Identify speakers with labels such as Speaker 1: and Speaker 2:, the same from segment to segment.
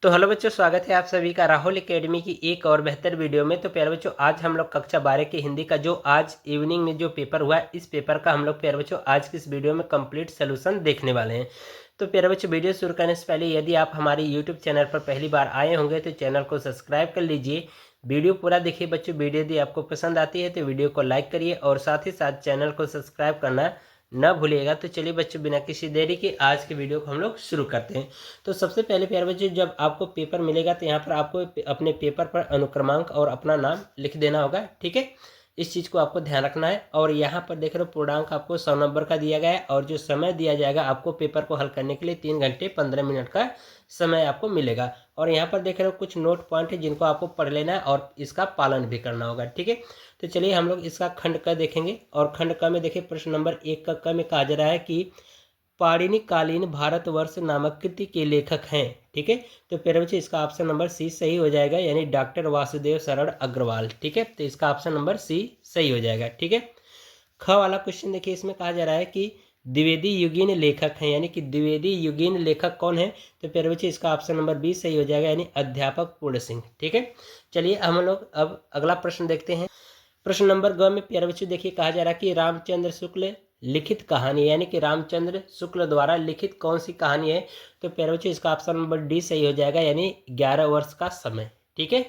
Speaker 1: तो हेलो बच्चों, स्वागत है आप सभी का राहुल एकेडमी की एक और बेहतर वीडियो में। तो प्यारे बच्चों, आज हम लोग कक्षा 12 के हिंदी का जो आज इवनिंग में जो पेपर हुआ है, इस पेपर का हम लोग प्यारे बच्चों आज की इस वीडियो में कंप्लीट सोल्यूशन देखने वाले हैं। तो प्यारे बच्चों, वीडियो शुरू करने से पहले यदि आप हमारे यूट्यूब चैनल पर पहली बार आए होंगे तो चैनल को सब्सक्राइब कर लीजिए। वीडियो पूरा देखिए बच्चों। वीडियो यदि आपको पसंद आती है तो वीडियो को लाइक करिए और साथ ही साथ चैनल को सब्सक्राइब करना ना भूलिएगा। तो चलिए बच्चों, बिना किसी देरी के आज के वीडियो को हम लोग शुरू करते हैं। तो सबसे पहले प्यारे बच्चों, जब आपको पेपर मिलेगा तो यहाँ पर आपको अपने पेपर पर अनुक्रमांक और अपना नाम लिख देना होगा, ठीक है। इस चीज़ को आपको ध्यान रखना है। और यहाँ पर देख रहे हो पूर्णांक आपको 100 नंबर का दिया गया है और जो समय दिया जाएगा आपको पेपर को हल करने के लिए 3 घंटे 15 मिनट का समय आपको मिलेगा। और यहाँ पर देख रहे हो कुछ नोट पॉइंट है जिनको आपको पढ़ लेना है और इसका पालन भी करना होगा, ठीक है। तो चलिए हम लोग इसका खंड क देखेंगे। और खंड क में देखिए प्रश्न नंबर 1 का क में कहा जा रहा है कि पाणिनिकालीन भारतवर्ष नामक कृति के लेखक हैं, ठीक है। तो प्यारे बच्चों, इसका ऑप्शन नंबर सी सही हो जाएगा, यानी डॉक्टर वासुदेव शरण अग्रवाल, ठीक है। तो इसका ऑप्शन नंबर सी सही हो जाएगा, ठीक है। ख वाला क्वेश्चन देखिए, इसमें कहा जा रहा है कि द्विवेदी युगीन लेखक हैं, यानी कि द्विवेदी युगीन लेखक कौन है। तो प्यारे बच्चों, इसका ऑप्शन नंबर बी सही हो जाएगा, यानी अध्यापक पूर्ण सिंह, ठीक है। चलिए हम लोग अब अगला प्रश्न देखते हैं। प्रश्न नंबर ग में प्यारे बच्चों देखिए कहा जा रहा है कि रामचंद्र शुक्ल लिखित कहानी, यानी कि रामचंद्र शुक्ल द्वारा लिखित कौन सी कहानी है। तो प्यारे बच्चों, इसका ऑप्शन नंबर डी सही हो जाएगा, यानी 11 वर्ष का समय, ठीक है।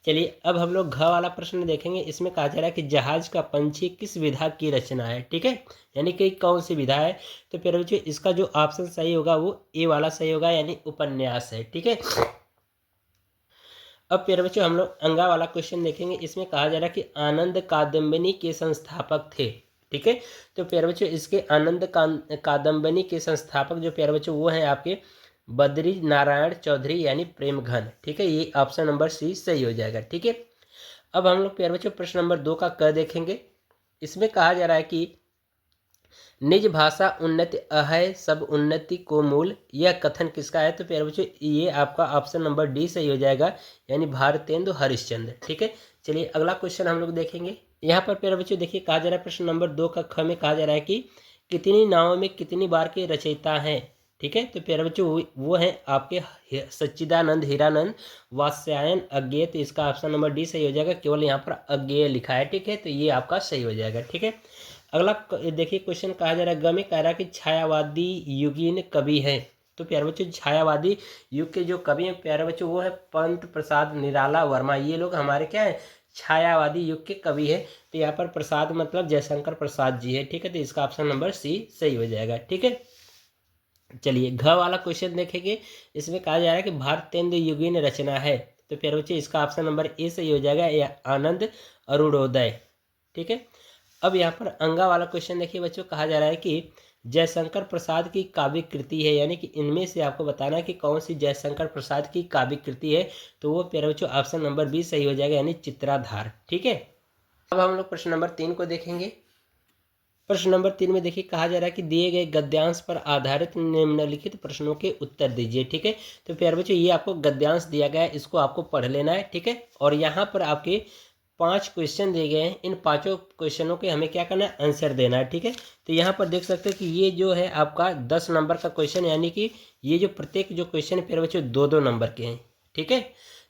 Speaker 1: चलिए अब हम लोग घ वाला प्रश्न देखेंगे। इसमें कहा जा रहा है कि जहाज का पंछी किस विधा की रचना है, ठीक है, यानी कि कौन सी विधा है। तो प्यारे बच्चों, इसका जो ऑप्शन सही होगा वो ए वाला सही होगा, यानी उपन्यास है, ठीक है। अब प्यारे बच्चों, हम लोग अंगा वाला क्वेश्चन देखेंगे। इसमें कहा जा रहा है कि आनंद कादम्बिनी के संस्थापक थे, ठीक है। तो प्यारे बच्चों, इसके आनंद कादम्बिनी के संस्थापक जो प्यारे बच्चों वो हैं आपके बद्री नारायण चौधरी, यानी प्रेमघन, ठीक है। ये ऑप्शन नंबर सी सही हो जाएगा, ठीक है। अब हम लोग प्यारे बच्चों प्रश्न नंबर 2 का क देखेंगे। इसमें कहा जा रहा है कि निज भाषा उन्नति अहय सब उन्नति को मूल, यह कथन किसका है। तो प्यारे बच्चों, ये आपका ऑप्शन नंबर डी सही हो जाएगा, यानी भारतेंदु हरिश्चंद्र, ठीक है। चलिए अगला क्वेश्चन हम लोग देखेंगे। यहाँ पर प्यारे बच्चों देखिए कहा जा रहा है प्रश्न नंबर 2 का ख में कहा जा रहा है कि कितनी नावों में कितनी बार के रचयिता हैं, ठीक है। तो प्यारे बच्चों वो हैं आपके सच्चिदानंद, हीरानंद, वात्स्यायन, अज्ञेय। तो इसका ऑप्शन नंबर डी सही हो जाएगा, केवल यहाँ पर अज्ञेय लिखा है, ठीक है। तो ये आपका सही हो जाएगा, ठीक है। अगला देखिए क्वेश्चन कहा जा रहा है ग में कह रहा है कि छायावादी युगीन कवि है। तो प्यारे बच्चों, छायावादी युग के जो कवि हैं प्यारे बच्चों वो है पंत प्रसाद निराला वर्मा। ये लोग हमारे क्या है, छायावादी युग के कवि है। तो यहाँ पर प्रसाद मतलब जयशंकर प्रसाद जी है, ठीक है। तो इसका ऑप्शन नंबर सी सही हो जाएगा, ठीक है। चलिए घ वाला क्वेश्चन देखेंगे। इसमें कहा जा रहा है कि भारतेंदु युगीन रचना है। तो प्यारे बच्चों, इसका ऑप्शन नंबर ए सही हो जाएगा, या आनंद अरुणोदय, ठीक है। अब यहाँ पर अंगा वाला क्वेश्चन देखिए बच्चों, कहा जा रहा है कि जयशंकर प्रसाद की काव्य कृति है, यानी कि इनमें से आपको बताना है कि कौन सी जयशंकर प्रसाद की काव्य कृति है। तो वो प्यारे बच्चों ऑप्शन नंबर बी सही हो जाएगा, यानी चित्राधार, ठीक है। अब हम लोग प्रश्न नंबर 3 को देखेंगे। प्रश्न नंबर 3 में देखिए कहा जा रहा है कि दिए गए गद्यांश पर आधारित निम्नलिखित प्रश्नों के उत्तर दीजिए, ठीक है। तो प्यारे बच्चों, ये आपको गद्यांश दिया गया है, इसको आपको पढ़ लेना है, ठीक है। और यहाँ पर आपके 5 क्वेश्चन दिए गए हैं। इन 5 क्वेश्चनों के हमें क्या करना है, आंसर देना है, ठीक है। तो यहाँ पर देख सकते हैं कि ये जो है आपका 10 नंबर का क्वेश्चन, यानी कि ये जो प्रत्येक जो क्वेश्चन प्यारे बच्चों 2-2 नंबर के हैं, ठीक है।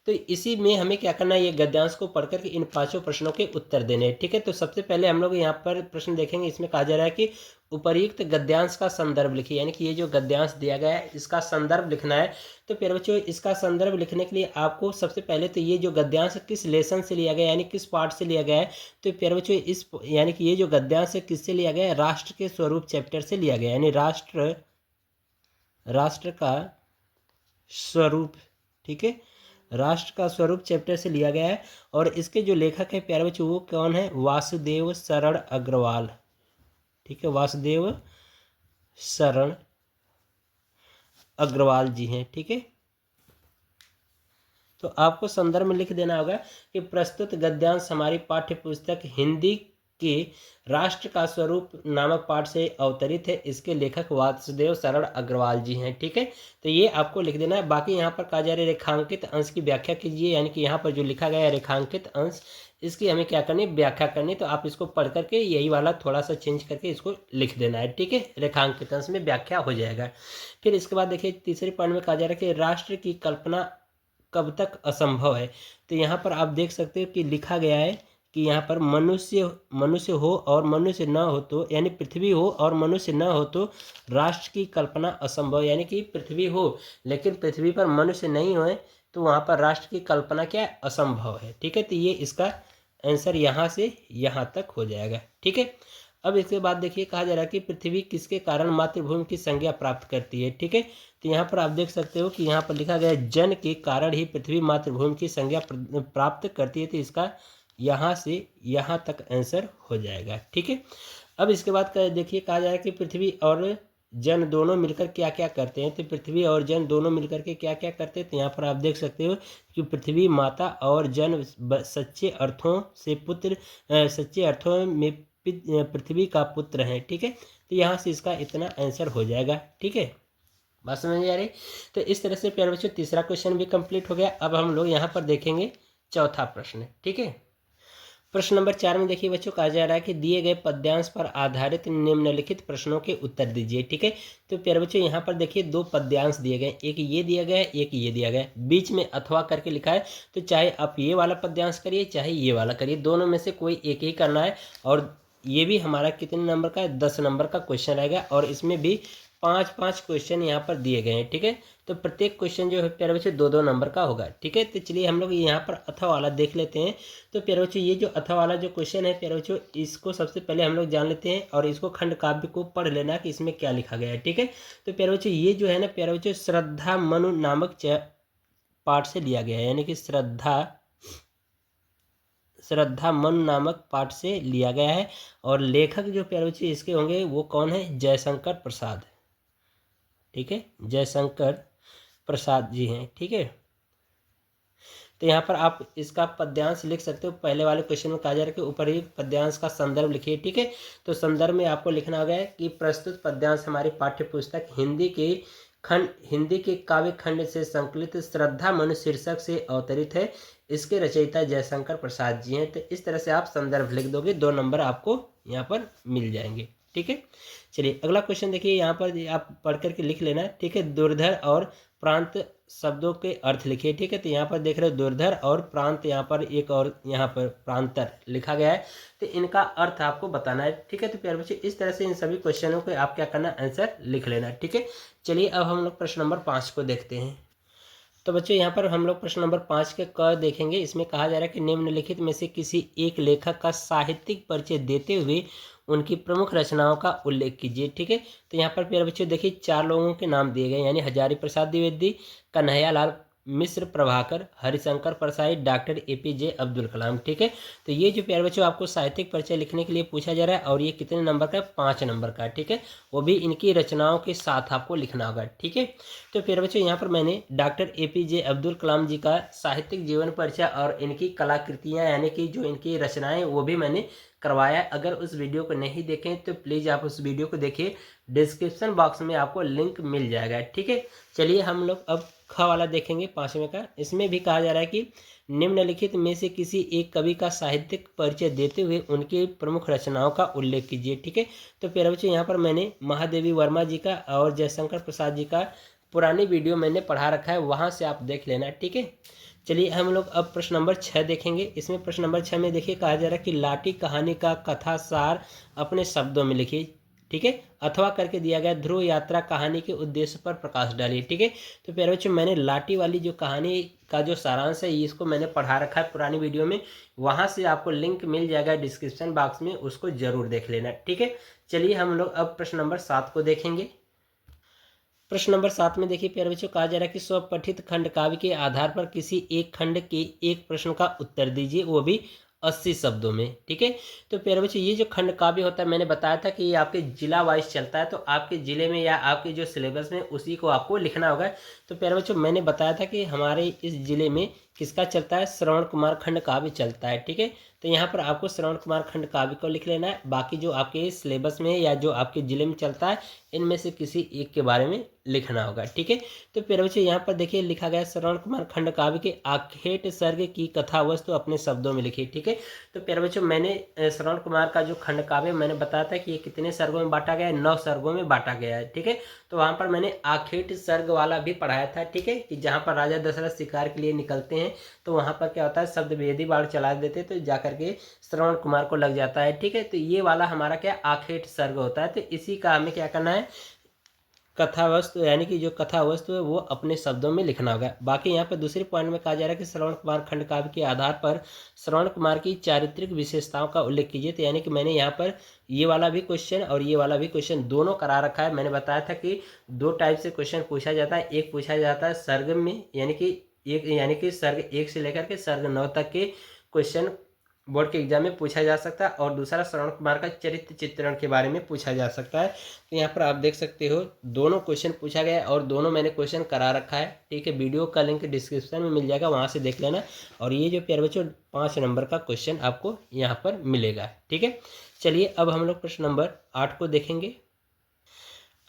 Speaker 1: तो इसी में हमें क्या करना है, ये गद्यांश को पढ़ करके इन 5 प्रश्नों के उत्तर देने हैं, ठीक है। तो सबसे पहले हम लोग यहाँ पर प्रश्न देखेंगे। इसमें कहा जा रहा है कि उपर्युक्त गद्यांश का संदर्भ लिखिए, यानी कि ये जो गद्यांश दिया गया है इसका संदर्भ लिखना है। तो प्यारे बच्चों, इसका संदर्भ लिखने के लिए आपको सबसे पहले तो ये जो गद्यांश किस लेसन से लिया गया, यानी किस पार्ट से लिया गया है। तो प्यारे बच्चों, इस यानी कि ये जो गद्यांश है किससे लिया गया है, राष्ट्र के स्वरूप चैप्टर से लिया गया, यानी राष्ट्र का स्वरूप, ठीक है, राष्ट्र का स्वरूप चैप्टर से लिया गया है। और इसके जो लेखक है प्यारे बच्चों वो कौन है, वासुदेव शरण अग्रवाल, ठीक है, वासुदेव शरण अग्रवाल जी हैं, ठीक है। तो आपको संदर्भ में लिख देना होगा कि प्रस्तुत गद्यांश हमारी पाठ्य पुस्तक हिंदी के राष्ट्र का स्वरूप नामक पाठ से अवतरित है। इसके लेखक वासुदेव शरण अग्रवाल जी हैं, ठीक है। तो ये आपको लिख देना है। बाकी यहाँ पर कहा जा रहा है रेखांकित अंश की व्याख्या कीजिए, यानी कि यहाँ पर जो लिखा गया है रेखांकित अंश, इसकी हमें क्या करनी, व्याख्या करनी। तो आप इसको पढ़ करके यही वाला थोड़ा सा चेंज करके इसको लिख देना है, ठीक है। रेखांकित अंश में व्याख्या हो जाएगा। फिर इसके बाद देखिए तीसरे पॉइंट में कहा जा रहा है कि राष्ट्र की कल्पना कब तक असंभव है। तो यहाँ पर आप देख सकते हो कि लिखा गया है कि यहाँ पर मनुष्य हो और मनुष्य न हो तो, यानी पृथ्वी हो और मनुष्य न हो तो राष्ट्र की कल्पना असंभव, यानी कि पृथ्वी हो लेकिन पृथ्वी पर मनुष्य नहीं होए तो वहाँ पर राष्ट्र की कल्पना क्या है, असंभव है। ठीक है, तो ये इसका आंसर यहाँ से यहाँ तक हो जाएगा। ठीक है, अब इसके बाद देखिए कहा जा रहा है कि पृथ्वी किसके कारण मातृभूमि की संज्ञा प्राप्त करती है। ठीक है, तो यहाँ पर आप देख सकते हो कि यहाँ पर लिखा गया है जन के कारण ही पृथ्वी मातृभूमि की संज्ञा प्राप्त करती है। तो इसका यहाँ से यहाँ तक आंसर हो जाएगा। ठीक है, अब इसके बाद देखिए कहा जा रहा है कि पृथ्वी और जन दोनों मिलकर क्या क्या करते हैं। तो पृथ्वी और जन दोनों मिलकर के क्या क्या करते हैं, तो यहाँ पर आप देख सकते हो कि पृथ्वी माता और जन सच्चे अर्थों से पुत्र, सच्चे अर्थों में पृथ्वी का पुत्र है। ठीक है, तो यहाँ से इसका इतना आंसर हो जाएगा। ठीक है, बात समझ आ रही। तो इस तरह से प्यारे बच्चों तीसरा क्वेश्चन भी कंप्लीट हो गया। अब हम लोग यहाँ पर देखेंगे चौथा प्रश्न। ठीक है, प्रश्न नंबर 4 में देखिए बच्चों कहा जा रहा है कि दिए गए पद्यांश पर आधारित निम्नलिखित प्रश्नों के उत्तर दीजिए। ठीक है, तो प्यारे बच्चों यहाँ पर देखिए दो पद्यांश दिए गए, एक ये दिया गया है, एक ये दिया गया है, बीच में अथवा करके लिखा है। तो चाहे आप ये वाला पद्यांश करिए चाहे ये वाला करिए, दोनों में से कोई एक ही करना है। और ये भी हमारा कितने नंबर का है, 10 नंबर का क्वेश्चन रहेगा। और इसमें भी 5-5 क्वेश्चन यहाँ पर दिए गए हैं। ठीक है, तो प्रत्येक क्वेश्चन जो है प्यारे बच्चों 2-2 नंबर का होगा। ठीक है, तो चलिए हम लोग यहाँ पर अथवा वाला देख लेते हैं। तो प्यारे बच्चों ये जो अथवा वाला जो क्वेश्चन है प्यारे बच्चों, इसको सबसे पहले हम लोग जान लेते हैं और इसको खंड काव्य को पढ़ लेना कि इसमें क्या लिखा गया है। ठीक है, तो प्यारे बच्चों ये जो है ना प्यारे बच्चों श्रद्धा मनु नामक पाठ से लिया गया है, यानी कि श्रद्धा मन नामक पाठ से लिया गया है। और लेखक जो प्यारे बच्चे इसके होंगे वो कौन है, जयशंकर प्रसाद। ठीक है, जयशंकर प्रसाद जी हैं। ठीक है, तो यहाँ पर आप इसका पद्यांश लिख सकते हो। पहले वाले क्वेश्चन में कहा जा रहा है कि ऊपर ही पद्यांश का संदर्भ लिखिए। ठीक है, तो संदर्भ में आपको लिखना होगा कि प्रस्तुत पद्यांश हमारी पाठ्य पुस्तक हिंदी के काव्य खंड से संकलित श्रद्धा मनु शीर्षक से अवतरित है। इसके रचयिता जयशंकर प्रसाद जी हैं। तो इस तरह से आप संदर्भ लिख दोगे, 2 नंबर आपको यहाँ पर मिल जाएंगे। ठीक है, चलिए अगला क्वेश्चन देखिए, यहाँ पर आप पढ़ करके लिख लेना। ठीक है, दुर्धर और प्रांत शब्दों के अर्थ लिखिए। ठीक है, तो यहाँ पर देख रहे हो दुर्धर और प्रांत, यहाँ पर एक और यहाँ पर प्रांतर लिखा गया है। तो इनका अर्थ आपको बताना है। ठीक है, तो प्यारे बच्चे इस तरह से इन सभी क्वेश्चनों को आप क्या करना, आंसर लिख लेना। ठीक है, चलिए अब हम लोग प्रश्न नंबर 5 को देखते हैं। तो बच्चों यहाँ पर हम लोग प्रश्न नंबर 5 के क देखेंगे। इसमें कहा जा रहा है कि निम्नलिखित में से किसी एक लेखक का साहित्यिक परिचय देते हुए उनकी प्रमुख रचनाओं का उल्लेख कीजिए। ठीक है, तो यहाँ पर प्यारे बच्चों देखिए 4 लोगों के नाम दिए गए, यानी हजारी प्रसाद द्विवेदी, कन्हैयालाल मिश्र, प्रभाकर, हरिशंकर प्रसाद, डॉक्टर APJ अब्दुल कलाम। ठीक है, तो ये जो प्यारे बच्चों आपको साहित्यिक परिचय लिखने के लिए पूछा जा रहा है और ये कितने नंबर का है, 5 नंबर का। ठीक है, वो भी इनकी रचनाओं के साथ आपको लिखना होगा। ठीक है, तो प्यारे बच्चों यहाँ पर मैंने डॉक्टर APJ अब्दुल कलाम जी का साहित्यिक जीवन परिचय और इनकी कलाकृतियाँ यानी कि जो इनकी रचनाएँ वो भी मैंने करवाया। अगर उस वीडियो को नहीं देखें तो प्लीज़ आप उस वीडियो को देखिए, डिस्क्रिप्शन बॉक्स में आपको लिंक मिल जाएगा। ठीक है, चलिए हम लोग अब ख वाला देखेंगे 5वें का। इसमें भी कहा जा रहा है कि निम्नलिखित में से किसी एक कवि का साहित्यिक परिचय देते हुए उनकी प्रमुख रचनाओं का उल्लेख कीजिए। ठीक है, तो प्यारे बच्चों यहाँ पर मैंने महादेवी वर्मा जी का और जयशंकर प्रसाद जी का पुरानी वीडियो मैंने पढ़ा रखा है, वहाँ से आप देख लेना। ठीक है, चलिए हम लोग अब प्रश्न नंबर 6 देखेंगे। इसमें प्रश्न नंबर 6 में देखिए कहा जा रहा है कि लाठी कहानी का कथा सार अपने शब्दों में लिखिए। ठीक है, अथवा करके दिया गया ध्रुव यात्रा कहानी के उद्देश्य पर प्रकाश डालिए। ठीक है, तो प्यारे बच्चों मैंने लाठी वाली जो कहानी का जो सारांश है इसको मैंने पढ़ा रखा है पुरानी वीडियो में, वहाँ से आपको लिंक मिल जाएगा डिस्क्रिप्शन बॉक्स में, उसको जरूर देख लेना। ठीक है, चलिए हम लोग अब प्रश्न नंबर 7 को देखेंगे। प्रश्न नंबर 7 में देखिए प्यारे बच्चों कहा जा रहा है कि स्वपठित खंड काव्य के आधार पर किसी एक खंड के एक प्रश्न का उत्तर दीजिए, वो भी 80 शब्दों में। ठीक है, तो प्यारे बच्चों ये जो खंड काव्य होता है मैंने बताया था कि ये आपके जिला वाइज चलता है, तो आपके ज़िले में या आपके जो सिलेबस में उसी को आपको लिखना होगा। तो प्यारे बच्चों मैंने बताया था कि हमारे इस ज़िले में किसका चलता है, श्रवण कुमार खंड काव्य चलता है। ठीक है, तो यहाँ पर आपको श्रवण कुमार खंड काव्य को लिख लेना है। बाकी जो आपके सिलेबस में या जो आपके जिले में चलता है इनमें से किसी एक के बारे में लिखना होगा। ठीक है, तो फिर बच्चों यहाँ पर देखिए लिखा गया श्रवण कुमार खंड काव्य के आखेट सर्ग की कथा वस्तु अपने शब्दों में लिखिए। ठीक है, तो प्यारे बच्चों मैंने श्रवण कुमार का जो खंड काव्य मैंने बताया था कि ये कितने सर्गों में बांटा गया है, 9 सर्गों में बांटा गया है। ठीक है, तो वहाँ पर मैंने आखेट सर्ग वाला भी पढ़ाया था। ठीक है, कि जहाँ पर राजा दशरथ शिकार के लिए निकलते हैं तो वहाँ पर क्या होता है, शब्द वेदी बाढ़ चला देते तो जाकर के श्रवण कुमार को लग जाता है। ठीक है, तो ये वाला हमारा क्या आखेट सर्ग होता है। तो इसी का हमें क्या करना है, कथा वस्तु यानी कि जो कथा वस्तु है वो अपने शब्दों में लिखना होगा। बाकी यहाँ पर दूसरे पॉइंट में कहा जा रहा है कि श्रवण कुमार खंड काव्य के आधार पर श्रवण कुमार की चारित्रिक विशेषताओं का उल्लेख कीजिए। तो यानी कि मैंने यहाँ पर ये वाला भी क्वेश्चन और ये वाला भी क्वेश्चन दोनों करा रखा है। मैंने बताया था कि 2 टाइप से क्वेश्चन पूछा जाता है। एक पूछा जाता है सर्ग में यानी कि सर्ग 1 से लेकर के सर्ग 9 तक के क्वेश्चन बोर्ड के एग्जाम में पूछा जा सकता है, और दूसरा श्रवण कुमार का चरित्र चित्रण के बारे में पूछा जा सकता है। तो यहाँ पर आप देख सकते हो दोनों क्वेश्चन पूछा गया है और दोनों मैंने क्वेश्चन करा रखा है। ठीक है, वीडियो का लिंक डिस्क्रिप्शन में मिल जाएगा, वहाँ से देख लेना। और ये जो प्यारे बच्चों 5 नंबर का क्वेश्चन आपको यहाँ पर मिलेगा। ठीक है, चलिए अब हम लोग प्रश्न नंबर 8 को देखेंगे।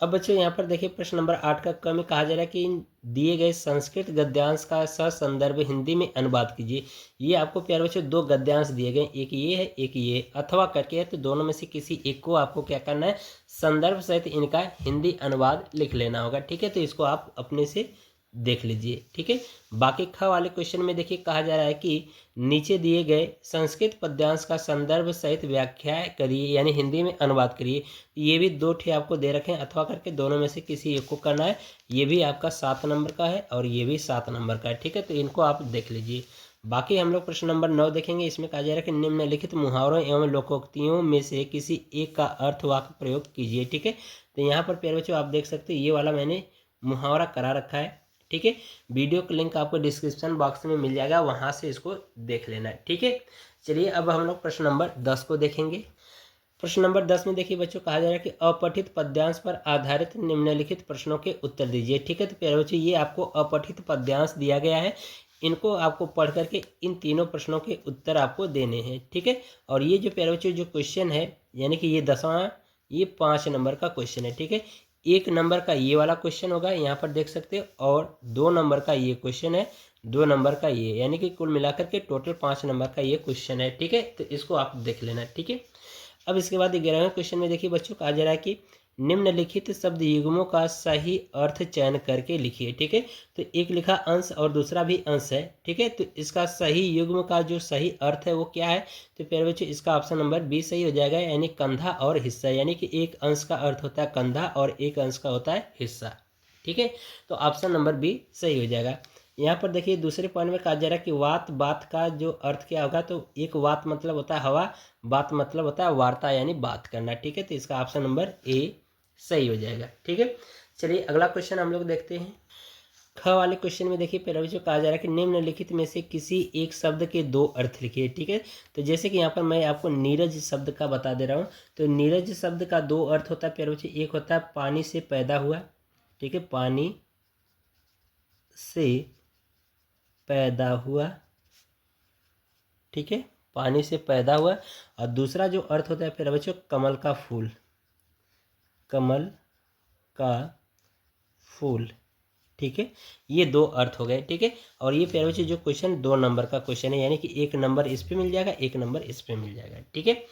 Speaker 1: अब बच्चों यहाँ पर देखिए प्रश्न नंबर 8 का क में कहा जा रहा है कि दिए गए संस्कृत गद्यांश का ससंदर्भ हिंदी में अनुवाद कीजिए। ये आपको प्यारे बच्चों 2 गद्यांश दिए गए, एक ये है एक ये, अथवा करके है, तो दोनों में से किसी एक को आपको क्या करना है, संदर्भ सहित इनका हिंदी अनुवाद लिख लेना होगा। ठीक है, तो इसको आप अपने से देख लीजिए। ठीक है, बाकी ख वाले क्वेश्चन में देखिए कहा जा रहा है कि नीचे दिए गए संस्कृत पद्यांश का संदर्भ सहित व्याख्या करिए, यानी हिंदी में अनुवाद करिए। ये भी 2 ठे आपको दे रखे हैं, अथवा करके दोनों में से किसी एक को करना है। ये भी आपका 7 नंबर का है और ये भी 7 नंबर का है। ठीक है, तो इनको आप देख लीजिए। बाकी हम लोग प्रश्न नंबर 9 देखेंगे। इसमें कहा जा रहा है कि निम्नलिखित मुहावरों एवं लोकोक्तियों में से किसी एक का अर्थ वाक्य प्रयोग कीजिए। ठीक है, तो यहाँ पर प्यारे बच्चों आप देख सकते हैं ये वाला मैंने मुहावरा करा रखा है। ठीक है, वीडियो का लिंक आपको डिस्क्रिप्शन बॉक्स में मिल जाएगा, वहाँ से इसको देख लेना है। ठीक है, चलिए अब हम लोग प्रश्न नंबर 10 को देखेंगे। प्रश्न नंबर 10 में देखिए बच्चों कहा जा रहा है कि अपठित पद्यांश पर आधारित निम्नलिखित प्रश्नों के उत्तर दीजिए। ठीक है, तो प्यारे बच्चों ये आपको अपठित पद्यांश दिया गया है, इनको आपको पढ़ करके इन तीनों प्रश्नों के उत्तर आपको देने हैं। ठीक है, और ये जो प्यारे बच्चों जो क्वेश्चन है यानी कि ये 10वां ये 5 नंबर का क्वेश्चन है। ठीक है, 1 नंबर का ये वाला क्वेश्चन होगा, यहाँ पर देख सकते हो, और 2 नंबर का ये क्वेश्चन है, 2 नंबर का ये, यानी कि कुल मिलाकर के टोटल 5 नंबर का ये क्वेश्चन है। ठीक है, तो इसको आप देख लेना। ठीक है, अब इसके बाद 11वें क्वेश्चन में देखिए बच्चों कहा जा रहा है कि निम्नलिखित शब्द युग्मों का सही अर्थ चयन करके लिखिए। ठीक है, तो एक लिखा अंश और दूसरा भी अंश है। ठीक है, तो इसका सही युग्म का जो सही अर्थ है वो क्या है, तो प्यारे बच्चों इसका ऑप्शन नंबर बी सही हो जाएगा, यानी कंधा और हिस्सा, यानी कि एक अंश का अर्थ होता है कंधा और एक अंश का होता है हिस्सा। ठीक है, तो ऑप्शन नंबर बी सही हो जाएगा। यहाँ पर देखिए दूसरे पॉइंट में कहा जा रहा है कि वात बात का जो अर्थ क्या होगा, तो एक वात मतलब होता है हवा, बात मतलब होता है वार्ता यानी बात करना। ठीक है, तो इसका ऑप्शन नंबर ए सही हो जाएगा। ठीक है, चलिए अगला क्वेश्चन हम लोग देखते हैं। ख वाले क्वेश्चन में देखिए पहले जो कहा जा रहा है कि निम्नलिखित में से किसी एक शब्द के 2 अर्थ लिखिए। ठीक है, तो जैसे कि यहाँ पर मैं आपको नीरज शब्द का बता दे रहा हूँ, तो नीरज शब्द का 2 अर्थ होता है प्यारे बच्चे, एक होता है पानी से पैदा हुआ। ठीक है, पानी से पैदा हुआ। ठीक है, पानी से पैदा हुआ, और दूसरा जो अर्थ होता है प्यारे बच्चों कमल का फूल, कमल का फूल। ठीक है, ये 2 अर्थ हो गए। ठीक है, और ये प्यारे बच्चों जो क्वेश्चन 2 नंबर का क्वेश्चन है, यानी कि 1 नंबर इस पे मिल जाएगा, 1 नंबर इस पे मिल जाएगा। ठीक है,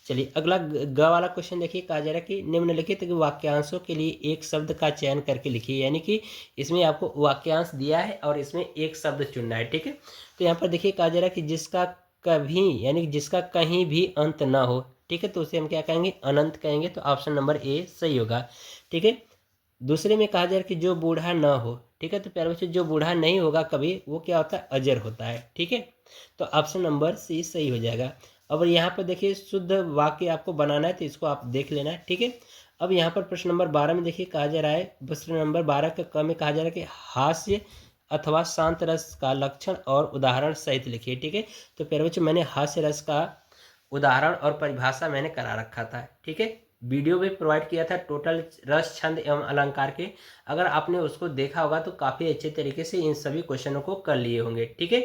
Speaker 1: चलिए अगला ग वाला क्वेश्चन देखिए कहा जा रहा है कि निम्नलिखित वाक्यांशों के लिए एक शब्द का चयन करके लिखिए, यानी कि इसमें आपको वाक्यांश दिया है और इसमें एक शब्द चुनना है। ठीक है, तो यहाँ पर देखिए कहा जा रहा है कि जिसका कभी यानी जिसका कहीं भी अंत ना हो। ठीक है, तो उसे हम क्या कहेंगे, अनंत कहेंगे, तो ऑप्शन नंबर ए सही होगा। ठीक है, दूसरे में कहा जा रहा है कि जो बूढ़ा ना हो। ठीक है, तो प्यारे बच्चों जो बूढ़ा नहीं होगा कभी, वो क्या होता है, अजर होता है। ठीक है, तो ऑप्शन नंबर सी सही हो जाएगा। अब यहाँ पर देखिए शुद्ध वाक्य आपको बनाना है, तो इसको आप देख लेना है। ठीक है, अब यहाँ पर प्रश्न नंबर 12 में देखिए कहा जा रहा है, प्रश्न नंबर 12 के क में कहा जा रहा है कि हास्य अथवा शांत रस का लक्षण और उदाहरण सहित लिखिए। ठीक है, तो प्यारे बच्चों मैंने हास्य रस का उदाहरण और परिभाषा मैंने करा रखा था। ठीक है, वीडियो भी प्रोवाइड किया था टोटल रस, छंद एवं अलंकार के। अगर आपने उसको देखा होगा तो काफ़ी अच्छे तरीके से इन सभी क्वेश्चनों को कर लिए होंगे। ठीक है,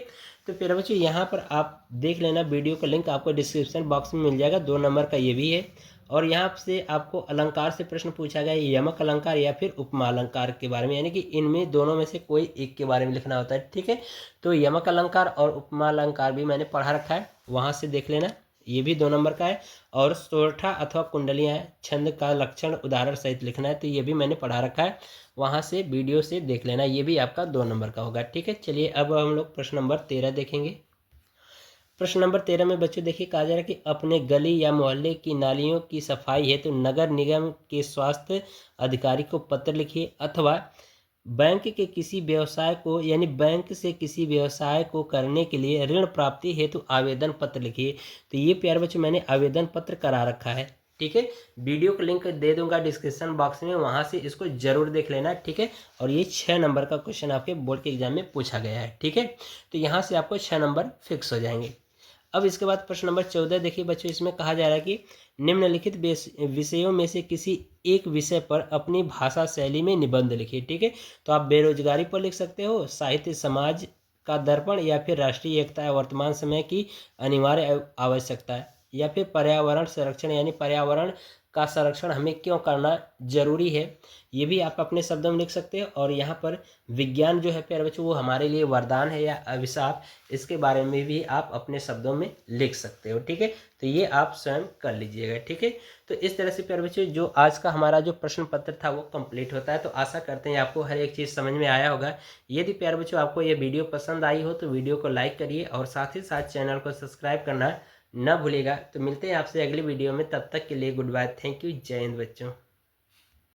Speaker 1: तो प्यारे बच्चों यहाँ पर आप देख लेना, वीडियो का लिंक आपको डिस्क्रिप्शन बॉक्स में मिल जाएगा। 2 नंबर का ये भी है। और यहाँ से आपको अलंकार से प्रश्न पूछा गया है, यमक अलंकार या फिर उपमा अलंकार के बारे में, यानी कि इनमें दोनों में से कोई एक के बारे में लिखना होता है। ठीक है, तो यमक अलंकार और उपमा अलंकार भी मैंने पढ़ा रखा है, वहाँ से देख लेना। ये भी 2 नंबर का है। और सोरठा अथवा कुंडलियाँ छंद का लक्षण उदाहरण सहित लिखना है, तो ये भी मैंने पढ़ा रखा है, वहाँ से वीडियो से देख लेना। ये भी आपका 2 नंबर का होगा। ठीक है, चलिए अब हम लोग प्रश्न नंबर 13 देखेंगे। प्रश्न नंबर 13 में बच्चों देखिए कहा जा रहा है कि अपने गली या मोहल्ले की नालियों की सफाई हेतु नगर निगम के स्वास्थ्य अधिकारी को पत्र लिखिए, अथवा बैंक के किसी व्यवसाय को, यानी बैंक से किसी व्यवसाय को करने के लिए ऋण प्राप्ति हेतु आवेदन पत्र लिखिए। तो ये प्यारे बच्चों मैंने आवेदन पत्र करा रखा है। ठीक है, वीडियो को लिंक दे दूंगा डिस्क्रिप्शन बॉक्स में, वहाँ से इसको जरूर देख लेना। ठीक है, और ये 6 नंबर का क्वेश्चन आपके बोर्ड के एग्जाम में पूछा गया है। ठीक है, तो यहाँ से आपको 6 नंबर फिक्स हो जाएंगे। अब इसके बाद प्रश्न नंबर 14 देखिए बच्चों, इसमें कहा जा रहा है कि निम्नलिखित विषयों में से किसी एक विषय पर अपनी भाषा शैली में निबंध लिखिए। ठीक है, तो आप बेरोजगारी पर लिख सकते हो, साहित्य समाज का दर्पण, या फिर राष्ट्रीय एकता या वर्तमान समय की अनिवार्य आवश्यकता है, या फिर पर्यावरण संरक्षण, यानी पर्यावरण का संरक्षण हमें क्यों करना जरूरी है, ये भी आप अपने शब्दों में लिख सकते हो। और यहाँ पर विज्ञान जो है प्यारे बच्चों वो हमारे लिए वरदान है या अभिशाप, इसके बारे में भी आप अपने शब्दों में लिख सकते हो। ठीक है, तो ये आप स्वयं कर लीजिएगा। ठीक है, तो इस तरह से प्यारे बच्चों जो आज का हमारा जो प्रश्न पत्र था वो कंप्लीट होता है। तो आशा करते हैं आपको हर एक चीज़ समझ में आया होगा। यदि प्यारे बच्चों आपको ये वीडियो पसंद आई हो तो वीडियो को लाइक करिए, और साथ ही साथ चैनल को सब्सक्राइब करना न भूलिएगा। तो मिलते हैं आपसे अगली वीडियो में, तब तक के लिए गुड बाय, थैंक यू, जय हिंद बच्चों।